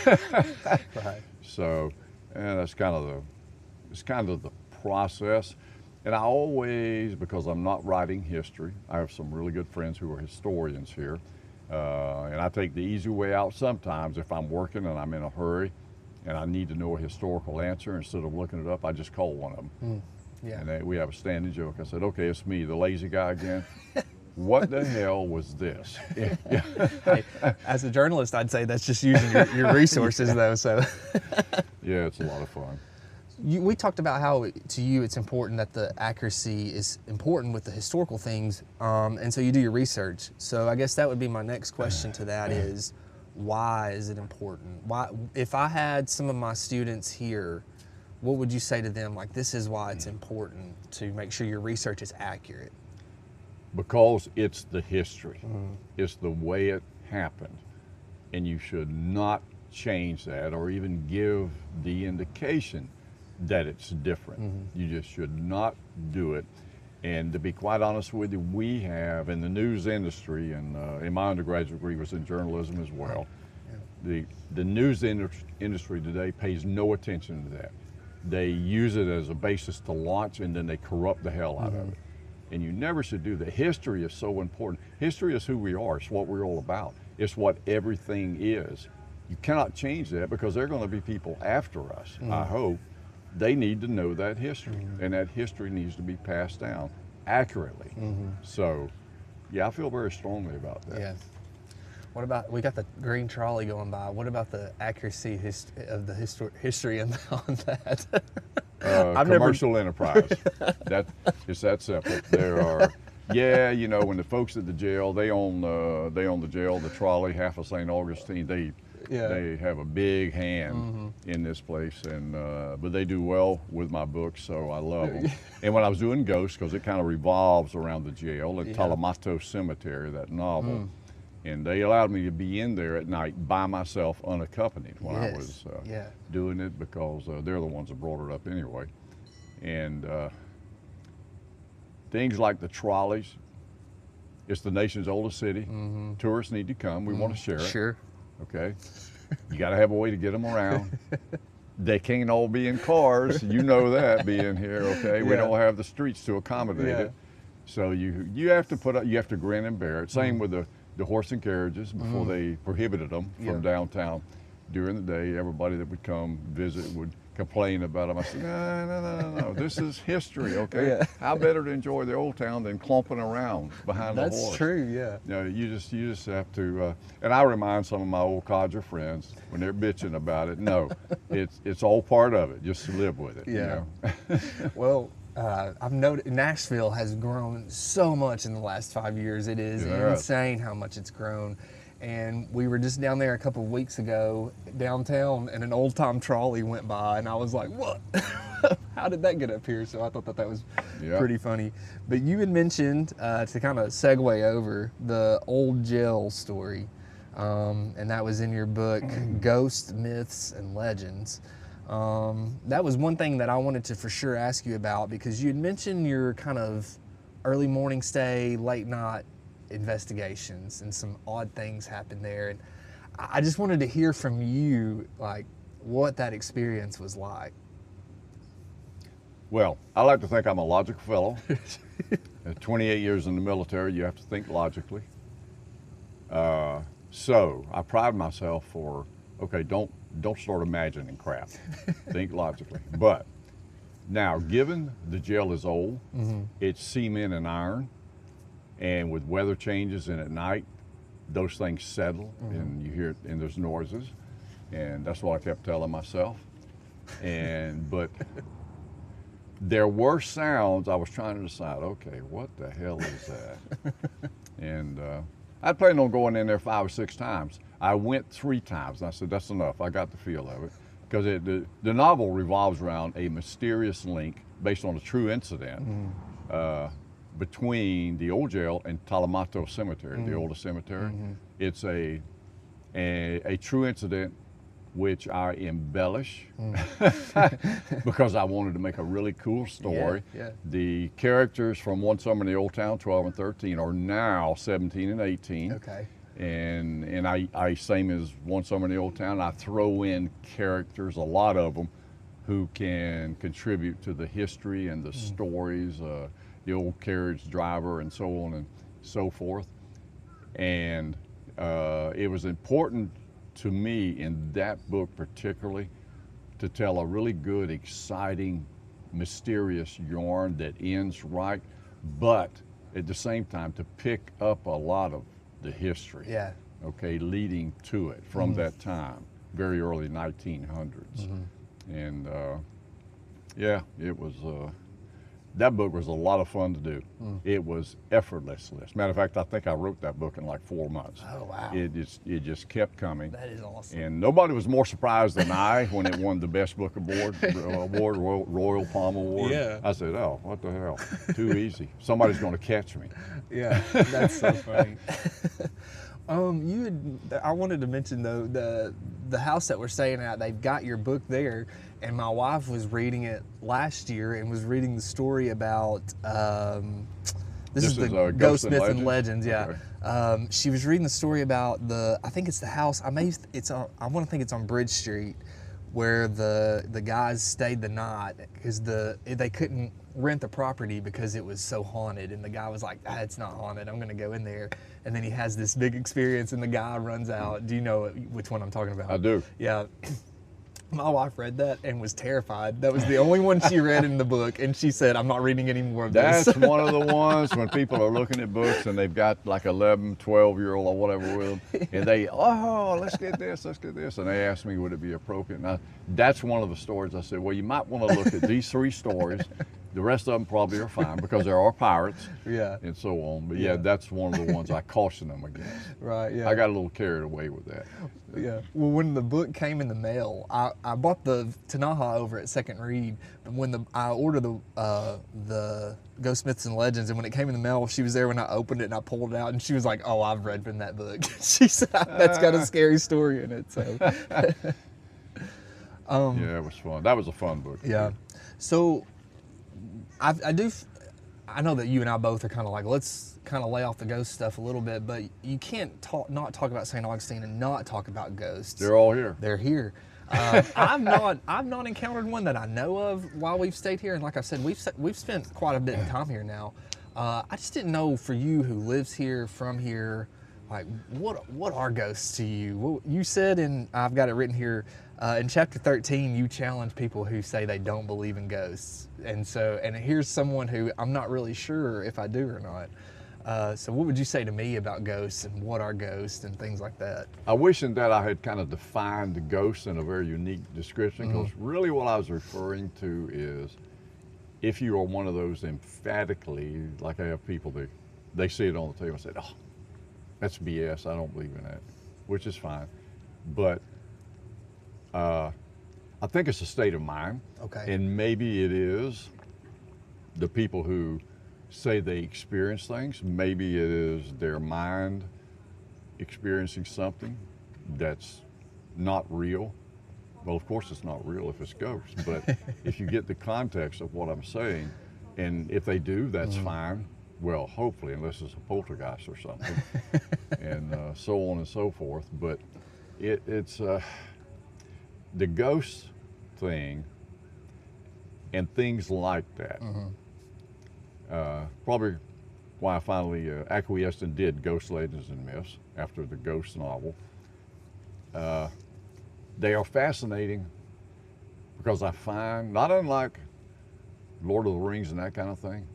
Right. So, that's kind of the process. And I always, because I'm not writing history, I have some really good friends who are historians here, and I take the easy way out sometimes if I'm working and I'm in a hurry and I need to know a historical answer. Instead of looking it up, I just call one of them. And we have a standing joke. I said, okay, it's me, the lazy guy again. What the hell was this? Hey, as a journalist, I'd say that's just using your resources, though. So. Yeah, it's a lot of fun. we talked about how to you it's important that the accuracy is important with the historical things, and so you do your research. So I guess that would be my next question to that is, why is it important? Why, if I had some of my students here, what would you say to them? Like, this is why it's important to make sure your research is accurate. Because it's the history. It's the way it happened. And you should not change that or even give the indication that it's different. You just should not do it. And to be quite honest with you, we have in the news industry, and in my undergraduate degree was in journalism as well, the news industry today pays no attention to that. They use it as a basis to launch, and then they corrupt the hell out of it. And you never should do that. History is so important. History is who we are. It's what we're all about. It's what everything is. You cannot change that because there are going to be people after us, I hope. They need to know that history, and that history needs to be passed down accurately. So, yeah, I feel very strongly about that. Yeah. What about, we got the green trolley going by. What about the accuracy of the history on that? Commercial enterprise. It's that simple. There are, yeah, you know, when the folks at the jail, they own the jail, the trolley, half of St. Augustine. They have a big hand in this place, and but they do well with my books, so I love them. And when I was doing Ghosts, because it kind of revolves around the jail, at Timucuan Cemetery, that novel, and they allowed me to be in there at night by myself, unaccompanied, when I was doing it, because they're the ones that brought it up anyway. And things like the trolleys, it's the nation's oldest city. Tourists need to come. We want to share it. Sure. Okay, you got to have a way to get them around. They can't all be in cars, you know that, being here. Okay, we don't have the streets to accommodate it, so you have to put up, you have to grin and bear it. Same with the horse and carriages before they prohibited them from downtown. During the day, everybody that would come visit would complain about them. I said, no, this is history, okay? How better to enjoy the old town than clumping around behind the horse? That's true, yeah. No, you just have to, and I remind some of my old codger friends when they're bitching about it, no, it's all part of it, just live with it, you know? Well, I've noticed Nashville has grown so much in the last 5 years. It is insane how much it's grown. And we were just down there a couple of weeks ago downtown, and an old time trolley went by, and I was like, what? How did that get up here? So I thought that was pretty funny. But you had mentioned, to kind of segue over, the old jail story. And that was in your book, Ghosts, Myths, and Legends. That was one thing that I wanted to for sure ask you about, because you had mentioned your kind of early morning stay, late night investigations, and some odd things happened there. And I just wanted to hear from you, like, what that experience was like. Well, I like to think I'm a logical fellow. At 28 years in the military, you have to think logically. So I pride myself for, okay, don't start imagining crap. Think logically. But now, given the jail is old, it's cement and iron, and with weather changes and at night, those things settle, and you hear, and there's noises, and that's what I kept telling myself. But there were sounds. I was trying to decide, okay, what the hell is that? And I planned on going in there 5 or 6 times. I went 3 times, and I said, that's enough. I got the feel of it, because the novel revolves around a mysterious link based on a true incident between the old jail and Timucuan Cemetery, the oldest cemetery. It's a true incident which I embellish because I wanted to make a really cool story. The characters from One Summer in the Old Town, 12 and 13, are now 17 and 18. Okay. And I same as One Summer in the Old Town, I throw in characters, a lot of them, who can contribute to the history and the stories, the old carriage driver and so on and so forth. And it was important to me in that book particularly to tell a really good, exciting, mysterious yarn that ends right, but at the same time to pick up a lot of the history, okay, leading to it from that time, very early 1900s. And Yeah, it was. That book was a lot of fun to do. It was effortless. Matter of fact, I think I wrote that book in like 4 months. Oh, wow. It just kept coming. That is awesome. And nobody was more surprised than I when it won the Best Book Award, Royal Palm Award. Yeah. I said, oh, what the hell? Too easy. Somebody's going to catch me. Yeah, that's so funny. I wanted to mention though the house that we're staying at. They've got your book there, and my wife was reading it last year and was reading the story about. This is the Ghost Myths and Legends. Yeah, Okay. she was reading the story about I think it's the house. I want to think it's on Bridge Street, where the guys stayed the night because they couldn't rent the property because it was so haunted, and the guy was like, it's not haunted, I'm gonna go in there. And then he has this big experience and the guy runs out. Do you know which one I'm talking about? I do. Yeah. My wife read that and was terrified. That was the only one she read in the book, and she said, I'm not reading any more of this. That's one of the ones when people are looking at books and they've got like 11, 12-year-old or whatever with them, and let's get this. And they ask me, would it be appropriate? And that's one of the stories I said, well, you might want to look at these 3 stories. The rest of them probably are fine because there are pirates, Yeah. and so on. But yeah, that's one of the ones I caution them against. Right, yeah. I got a little carried away with that. Yeah. Well, when the book came in the mail, I bought the Tinaja over at Second Read, but when I ordered the Ghost Myths and Legends, and when it came in the mail, she was there when I opened it and I pulled it out, and she was like, "Oh, I've read from that book." She said that's got a scary story in it. So. Yeah, it was fun. That was a fun book. Yeah. So, I know that you and I both are kind of like, let's kind of lay off the ghost stuff a little bit, but you can't not talk about St. Augustine and not talk about ghosts. They're all here. They're here. I've not encountered one that I know of while we've stayed here, and like I said, we've spent quite a bit of time here now. I just didn't know, for you who lives here, from here, like what are ghosts to you? Well, you said, and I've got it written here, in chapter 13, you challenge people who say they don't believe in ghosts, and here's someone who I'm not really sure if I do or not. So what would you say to me about ghosts and what are ghosts and things like that? I wish in that I had kind of defined the ghost in a very unique description, because really what I was referring to is, if you are one of those emphatically, like I have people that they see it on the table and say, oh, that's BS, I don't believe in that, which is fine. But I think it's a state of mind. Okay. And maybe it is the people who say they experience things. Maybe it is their mind experiencing something that's not real. Well, of course it's not real if it's ghosts, but if you get the context of what I'm saying, and if they do, that's fine. Well, hopefully, unless it's a poltergeist or something, and so on and so forth. But it's the ghost thing and things like that. Probably why I finally acquiesced and did Ghost Legends and Myths after the Ghost novel. They are fascinating because I find, not unlike Lord of the Rings and that kind of thing,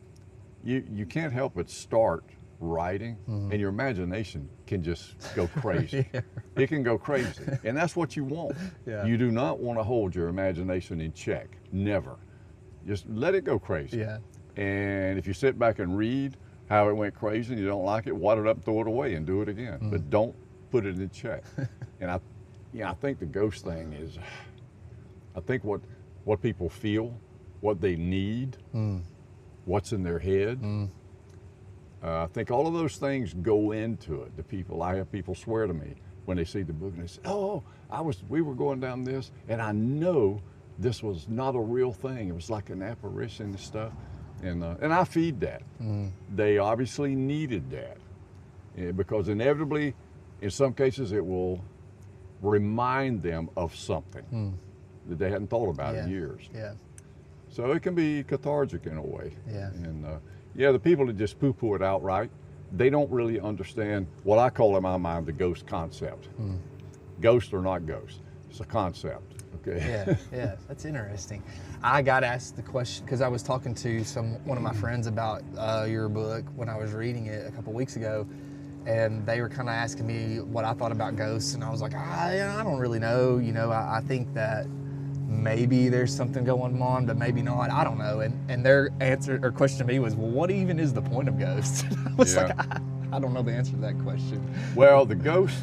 you can't help but start writing and your imagination can just go crazy. Yeah. It can go crazy, and that's what you want. Yeah. You do not want to hold your imagination in check, never. Just let it go crazy. Yeah. And if you sit back and read how it went crazy and you don't like it, wad it up, throw it away, and do it again. But don't put it in check. And I think the ghost thing is, I think what people feel, what they need, what's in their head. I think all of those things go into it. I have people swear to me when they see the book and they say, "Oh, we were going down this, and I know this was not a real thing. It was like an apparition and stuff." And I feed that. They obviously needed that, because inevitably, in some cases, it will remind them of something that they hadn't thought about in years. Yeah. So it can be cathartic in a way. Yeah. And the people that just poo-poo it outright, they don't really understand what I call in my mind the ghost concept. Ghosts are not ghosts. It's a concept. Okay. Yeah, that's interesting. I got asked the question because I was talking to one of my friends about your book when I was reading it a couple weeks ago, and they were kind of asking me what I thought about ghosts, and I was like, I don't really know. I think that maybe there's something going on, but maybe not. I don't know. And their answer or question to me was, well, what even is the point of ghosts? I was like, I don't know the answer to that question. Well, the ghost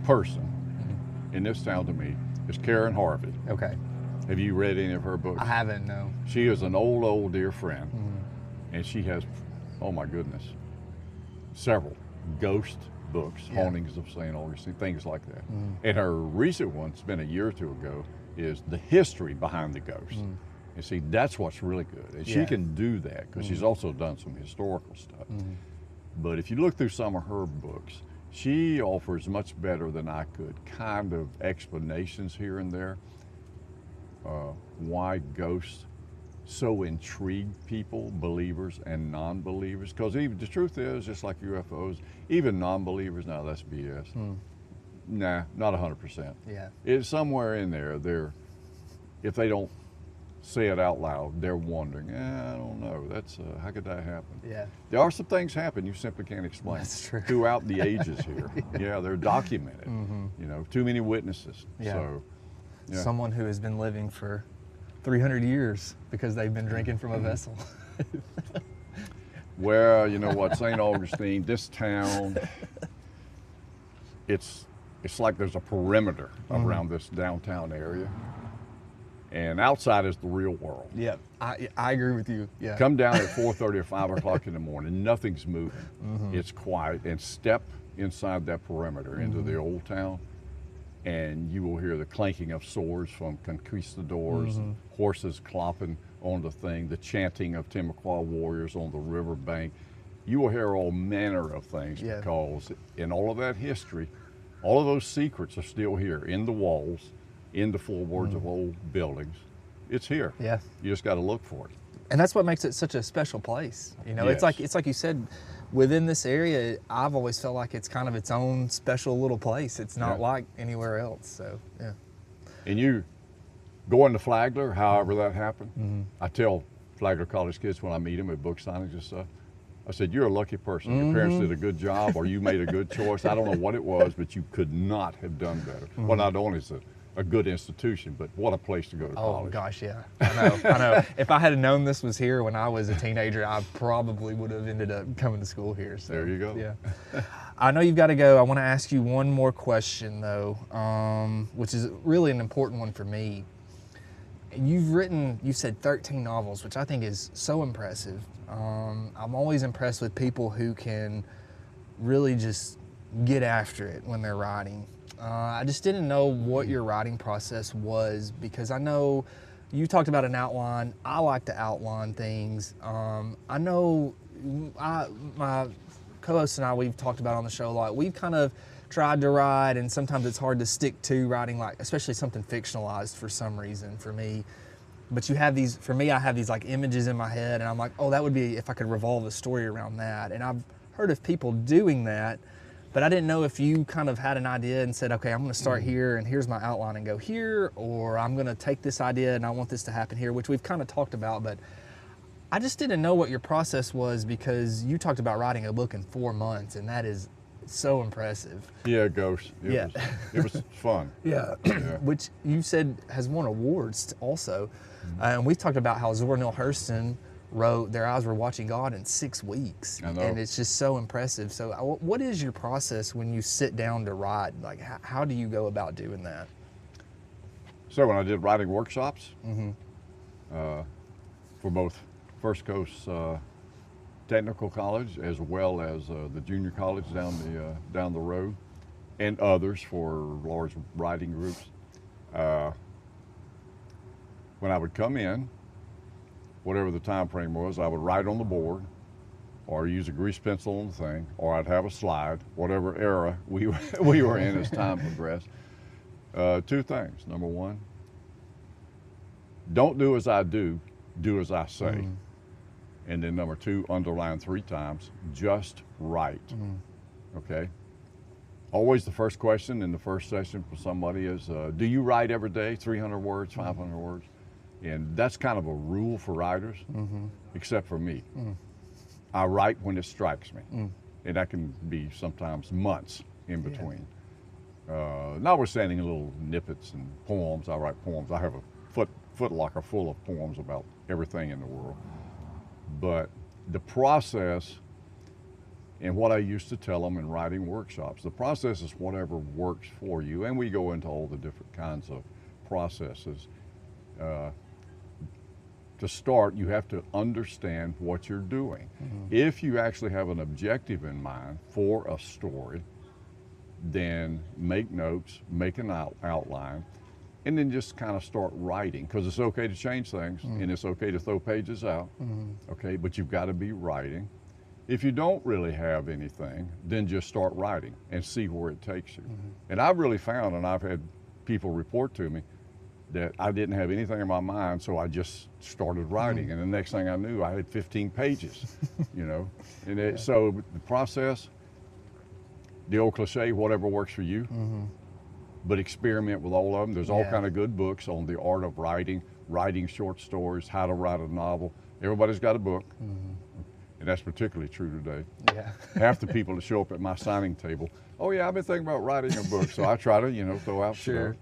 person in this town to me is Karen Harvey. Okay. Have you read any of her books? I haven't, no. She is an old dear friend, and she has, oh my goodness, several ghost books, Hauntings of St. Augustine, things like that. And her recent one, it's been a year or two ago, is the history behind the ghost. And see, that's what's really good. And she can do that because she's also done some historical stuff. But if you look through some of her books, she offers much better than I could kind of explanations here and there why ghosts so intrigue people, believers and non-believers. Because even the truth is, just like UFOs, even non-believers, now that's BS. Nah, not 100%. Yeah. It's somewhere in there. If they don't say it out loud, they're wondering, I don't know, that's, how could that happen? Yeah. There are some things happen you simply can't explain. That's true. Throughout the ages here. Yeah, they're documented. You know, too many witnesses. Yeah. So, yeah. Someone who has been living for 300 years because they've been drinking from a vessel. Well, you know what, St. Augustine, this town, it's like there's a perimeter around this downtown area. And outside is the real world. Yeah, I agree with you. Yeah. Come down at 4:30 or 5 o'clock in the morning, nothing's moving. It's quiet, and step inside that perimeter into the old town, and you will hear the clanking of swords from conquistadors, horses clopping on the thing, the chanting of Timucuan warriors on the riverbank. You will hear all manner of things because in all of that history, all of those secrets are still here in the walls, in the floorboards of old buildings. It's here. Yeah. You just got to look for it. And that's what makes it such a special place. You know, it's like you said, within this area, I've always felt like it's kind of its own special little place. It's not like anywhere else. So, yeah. And you going to Flagler, however that happened, I tell Flagler College kids when I meet them at book signings and stuff, I said, you're a lucky person. Your parents did a good job, or you made a good choice. I don't know what it was, but you could not have done better. Well, not only is it a good institution, but what a place to go to college. Oh gosh, yeah. I know. If I had known this was here when I was a teenager, I probably would have ended up coming to school here. So there you go. Yeah. I know you've got to go. I want to ask you one more question though, which is really an important one for me. You said 13 novels, which I think is so impressive. I'm always impressed with people who can really just get after it when they're writing. I just didn't know what your writing process was, because I know you talked about an outline. I like to outline things. I know my co-host and I, we've talked about on the show a lot. We've kind of tried to write, and sometimes it's hard to stick to writing, like especially something fictionalized for some reason for me. But you have these, for me, I have these like images in my head, and I'm like, oh, that would be if I could revolve a story around that. And I've heard of people doing that, but I didn't know if you kind of had an idea and said, okay, I'm going to start here, and here's my outline and go here, or I'm going to take this idea and I want this to happen here, which we've kind of talked about. But I just didn't know what your process was, because you talked about writing a book in 4 months, and that is so impressive. Yeah, Ghost. It was fun. Yeah. Which you said has won awards also. And we've talked about how Zora Neale Hurston wrote Their Eyes Were Watching God in 6 weeks. I know. And it's just so impressive. So what is your process when you sit down to write? Like, how do you go about doing that? So when I did writing workshops for both First Coast Technical College as well as the junior college down the road, and others for large writing groups, when I would come in, whatever the time frame was, I would write on the board or use a grease pencil on the thing, or I'd have a slide, whatever era we were in as time progressed. 2 things. Number 1, don't do as I do as I say. And then number 2, underline 3 times, just write. Okay? Always the first question in the first session for somebody is, do you write every day, 300 words, 500 words? And that's kind of a rule for writers, except for me. I write when it strikes me. And that can be sometimes months in between. notwithstanding little snippets and poems. I write poems. I have a foot locker full of poems about everything in the world. But the process, and what I used to tell them in writing workshops, the process is whatever works for you. And we go into all the different kinds of processes. To start, you have to understand what you're doing. If you actually have an objective in mind for a story, then make notes, make an outline, and then just kind of start writing, because it's okay to change things and it's okay to throw pages out, okay, but you've got to be writing. If you don't really have anything, then just start writing and see where it takes you. And I've really found, and I've had people report to me, that I didn't have anything in my mind, so I just started writing, and the next thing I knew, I had 15 pages, you know. And so the process, the old cliche, whatever works for you, but experiment with all of them. There's all kind of good books on the art of writing, writing short stories, how to write a novel. Everybody's got a book, and that's particularly true today. Half the people that show up at my signing table, oh yeah, I've been thinking about writing a book, so I try to, you know, throw out stuff.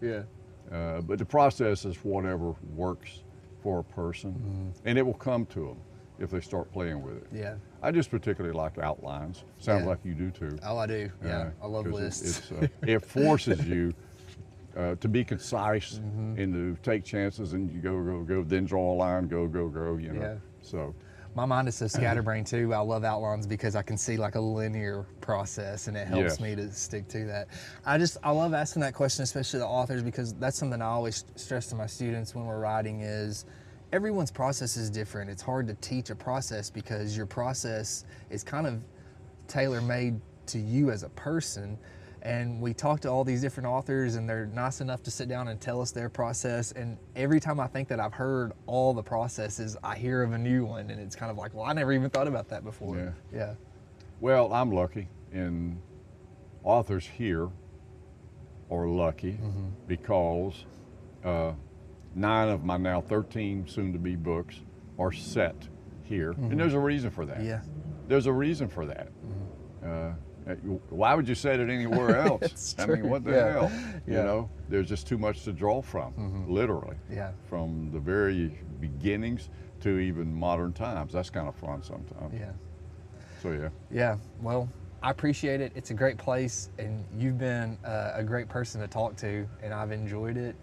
But the process is whatever works for a person, and it will come to them if they start playing with it. I just particularly like outlines. Sounds like you do too. Oh, I do. I love lists. It forces you to be concise and to take chances, and you go, then draw a line, go, you know. So. My mind is so scatterbrained too. I love outlines because I can see like a linear process, and it helps me to stick to that. I love asking that question, especially the authors, because that's something I always stress to my students when we're writing is everyone's process is different. It's hard to teach a process because your process is kind of tailor-made to you as a person. And we talk to all these different authors, and they're nice enough to sit down and tell us their process. And every time I think that I've heard all the processes, I hear of a new one, and it's kind of like, well, I never even thought about that before. Well, I'm lucky, and authors here are lucky because 9 of my now 13 soon-to-be books are set here, and there's a reason for that. There's a reason for that. Why would you set it anywhere else? I mean, what the hell? You know, there's just too much to draw from, literally. From the very beginnings to even modern times. That's kind of fun sometimes. So well, I appreciate it. It's a great place, and you've been a great person to talk to, and I've enjoyed it.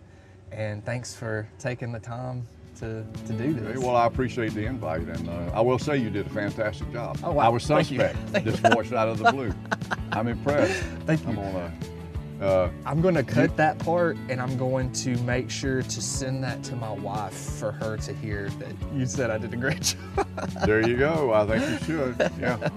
And thanks for taking the time to do this. Well, I appreciate the invite, and I will say you did a fantastic job. Oh, wow. I was suspect, just voiced out of the blue. I'm impressed. Thank you. I'm going to cut that part, and I'm going to make sure to send that to my wife for her to hear that you said I did a great job. There you go. I think you should. Yeah.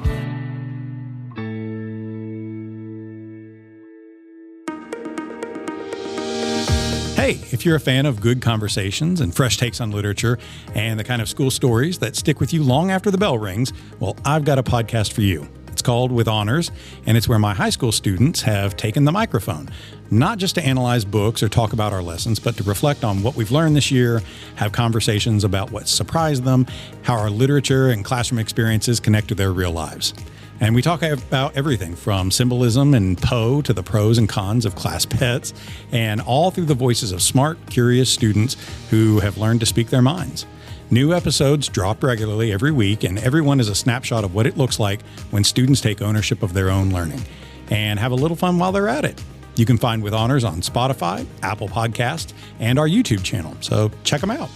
Hey, if you're a fan of good conversations and fresh takes on literature and the kind of school stories that stick with you long after the bell rings, well, I've got a podcast for you. It's called With Honors, and it's where my high school students have taken the microphone, not just to analyze books or talk about our lessons, but to reflect on what we've learned this year, have conversations about what surprised them, how our literature and classroom experiences connect to their real lives. And we talk about everything from symbolism and Poe to the pros and cons of class pets, and all through the voices of smart, curious students who have learned to speak their minds. New episodes drop regularly every week, and every one is a snapshot of what it looks like when students take ownership of their own learning and have a little fun while they're at it. You can find With Honors on Spotify, Apple Podcasts, and our YouTube channel, so check them out.